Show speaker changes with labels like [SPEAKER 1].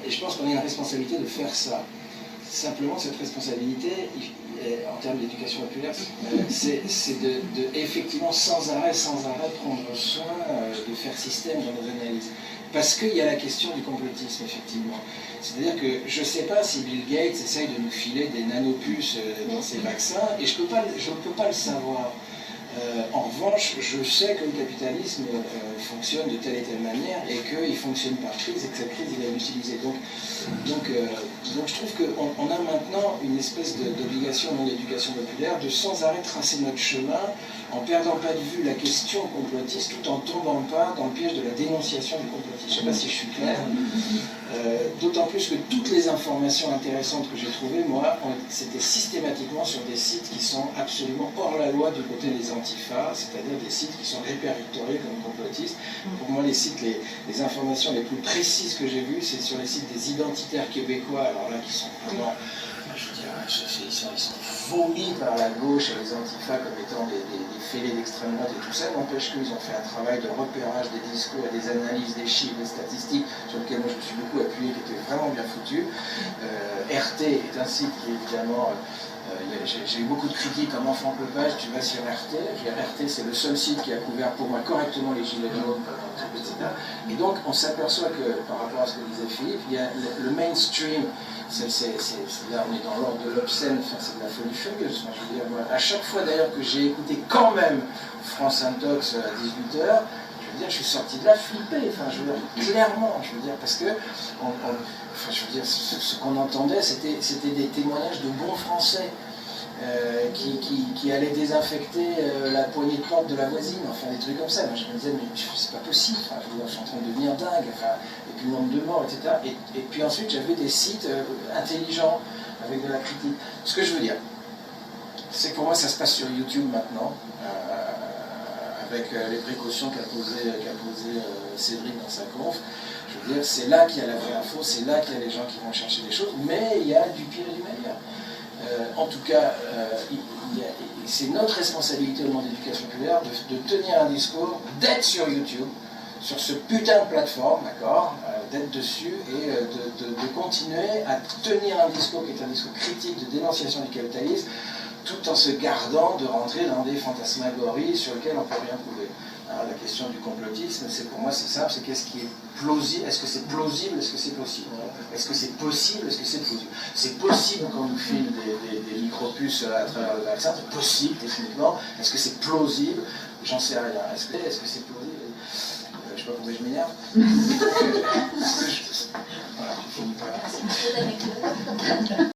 [SPEAKER 1] Et je pense qu'on a une responsabilité de faire ça. Simplement, cette responsabilité, en termes d'éducation populaire, c'est de effectivement sans arrêt prendre soin de faire système dans nos analyses. Parce qu'il y a la question du complotisme, effectivement. C'est-à-dire que je ne sais pas si Bill Gates essaye de nous filer des nanopuces dans ses vaccins, et je ne peux pas le savoir. En revanche, je sais que le capitalisme fonctionne de telle et telle manière et qu'il fonctionne par crise et que cette crise, il est utilisée. Donc je trouve qu'on a maintenant une espèce d'obligation dans l'éducation populaire de sans arrêt tracer notre chemin en perdant pas de vue la question complotiste tout en tombant pas dans le piège de la dénonciation du complotisme. Je ne sais pas si je suis clair. D'autant plus que toutes les informations intéressantes que j'ai trouvées, moi, c'était systématiquement sur des sites qui sont absolument hors la loi du côté des antifas, c'est-à-dire des sites qui sont répertoriés comme complotistes. Pour moi, les informations les plus précises que j'ai vues, c'est sur les sites des identitaires québécois, alors là, qui sont vraiment, je veux dire, ils sont vomis par la gauche et les antifas comme étant des fêlés d'extrême droite et tout ça. N'empêche qu'ils ont fait un travail de repérage des discours et des analyses des chiffres, des statistiques, sur lesquels moi je me suis beaucoup appuyé, qui était vraiment bien foutu. RT est un site qui évidemment... j'ai eu beaucoup de critiques comme enfant Lepage, tu vas sur RT. RT, c'est le seul site qui a couvert pour moi correctement les gilets jaunes, etc. Et donc, on s'aperçoit que, par rapport à ce que disait Philippe, il y a le mainstream, là on est dans l'ordre de l'obscène, enfin, c'est de la folie furieuse. Enfin, je veux dire, moi, à chaque fois d'ailleurs que j'ai écouté quand même France Intox à 18h, je suis sorti de là flippé, enfin, je veux dire, clairement, je veux dire, parce que je veux dire, ce qu'on entendait, c'était des témoignages de bons Français qui allaient désinfecter la poignée de porte de la voisine, enfin des trucs comme ça. Moi, je me disais, mais c'est pas possible, enfin, je suis en train de devenir dingue, enfin, et puis le nombre de morts, etc. Et puis ensuite, j'avais des sites intelligents, avec de la critique. Ce que je veux dire, c'est que pour moi, ça se passe sur YouTube maintenant. Avec les précautions qu'a posé Cédric dans sa conf. Je veux dire, c'est là qu'il y a la vraie info, c'est là qu'il y a les gens qui vont chercher des choses, mais il y a du pire et du meilleur. En tout cas, c'est notre responsabilité au monde de l'éducation populaire de tenir un discours, d'être sur YouTube, sur ce putain de plateforme, d'accord, d'être dessus et de continuer à tenir un discours qui est un discours critique de dénonciation du capitalisme, tout en se gardant de rentrer dans des fantasmagories sur lesquelles on ne peut rien prouver. Alors, la question du complotisme, pour moi c'est simple, c'est qu'est-ce qui est plausible, est-ce que c'est plausible, est-ce que c'est possible? Est-ce que c'est possible, est-ce que c'est plausible? C'est possible qu'on nous file des micropuces à travers le vaccin, c'est possible techniquement, est-ce que c'est plausible? J'en sais rien. Est-ce que c'est plausible? Je ne sais pas pourquoi je m'énerve. Voilà, je finis par là.